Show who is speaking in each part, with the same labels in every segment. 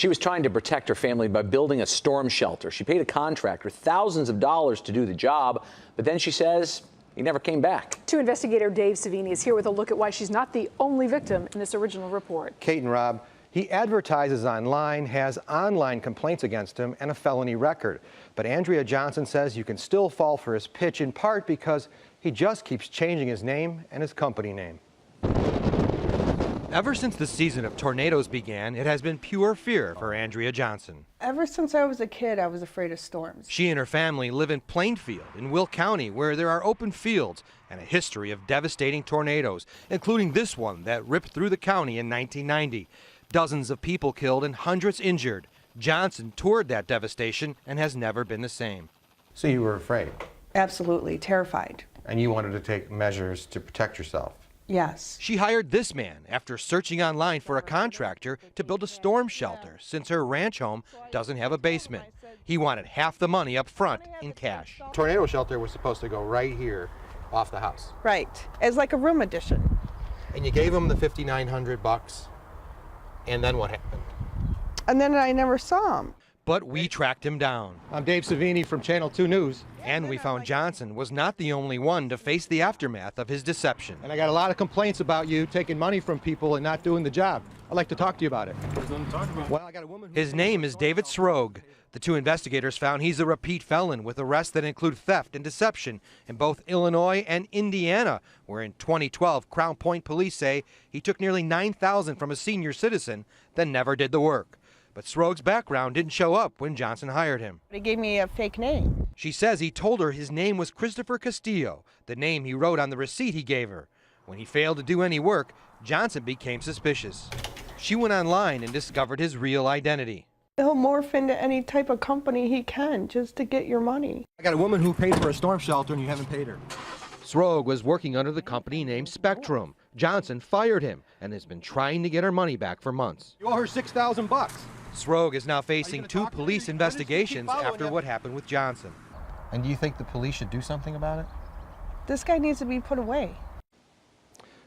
Speaker 1: She was trying to protect her family by building a storm shelter. She paid a contractor thousands of dollars to do the job, but then she says he never came back.
Speaker 2: Investigator Dave Savini is here with a look at why she's not the only victim in this original report.
Speaker 3: Kate and Rob, he advertises online, has online complaints against him, and a felony record. But Andrea Johnson says you can still fall for his pitch, in part because he just keeps changing his name and his company name.
Speaker 4: Ever since the season of tornadoes began, it has been pure fear for Andrea Johnson.
Speaker 5: Ever since I was a kid, I was afraid of storms.
Speaker 4: She and her family live in Plainfield in Will County, where there are open fields and a history of devastating tornadoes, including this one that ripped through the county in 1990. Dozens of people killed and hundreds injured. Johnson toured that devastation and has never been the same.
Speaker 3: So you were afraid?
Speaker 5: Absolutely terrified.
Speaker 3: And you wanted to take measures to protect yourself?
Speaker 5: Yes.
Speaker 4: She hired this man after searching online for a contractor to build a storm shelter since her ranch home doesn't have a basement. He wanted half the money up front in cash.
Speaker 3: Tornado shelter was supposed to go right here off the house.
Speaker 5: Right. As like a room addition.
Speaker 3: And you gave him the $5,900, and then what happened?
Speaker 5: And then I never saw him.
Speaker 4: But we tracked him down.
Speaker 3: I'm Dave Savini from Channel 2 News.
Speaker 4: And we found Johnson was not the only one to face the aftermath of his deception.
Speaker 3: And I got a lot of complaints about you taking money from people and not doing the job. I'd like to talk to you about it. Well, I got a woman.
Speaker 4: His name is David Savini. The two investigators found he's a repeat felon with arrests that include theft and deception in both Illinois and Indiana, where in 2012, Crown Point police say he took nearly $9,000 from a senior citizen, then never did the work. But Savini's background didn't show up when Johnson hired him.
Speaker 5: He gave me a fake name.
Speaker 4: She says he told her his name was Christopher Castillo, the name he wrote on the receipt he gave her. When he failed to do any work, Johnson became suspicious. She went online and discovered his real identity.
Speaker 5: He'll morph into any type of company he can just to get your money.
Speaker 3: I got a woman who paid for a storm shelter and you haven't paid her.
Speaker 4: Savini was working under the company named Spectrum. Johnson fired him and has been trying to get her money back for months.
Speaker 3: You owe her $6,000.
Speaker 4: Savini is now facing 2 police investigations after what happened with Johnson.
Speaker 3: And do you think the police should do something about it?
Speaker 5: This guy needs to be put away.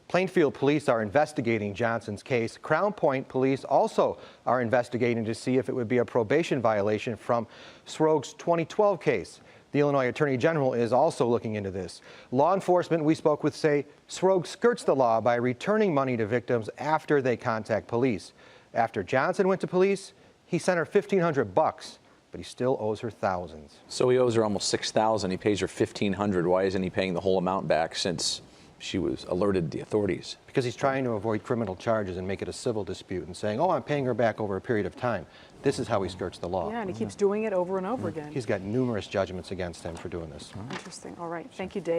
Speaker 3: Plainfield police are investigating Johnson's case. Crown Point police also are investigating to see if it would be a probation violation from Savini's 2012 case. The Illinois Attorney General is also looking into this. Law enforcement we spoke with say Savini skirts the law by returning money to victims after they contact police. After Johnson went to police, he sent her $1,500, but he still owes her thousands.
Speaker 1: So he owes her almost $6,000. He pays her $1,500. Why isn't he paying the whole amount back since she was alerted the authorities?
Speaker 3: Because he's trying to avoid criminal charges and make it a civil dispute and saying, oh, I'm paying her back over a period of time. This is how he skirts the law.
Speaker 2: Yeah, and he keeps doing it over and over again.
Speaker 3: He's got numerous judgments against him for doing this.
Speaker 2: Interesting. All right. Thank you, Dave.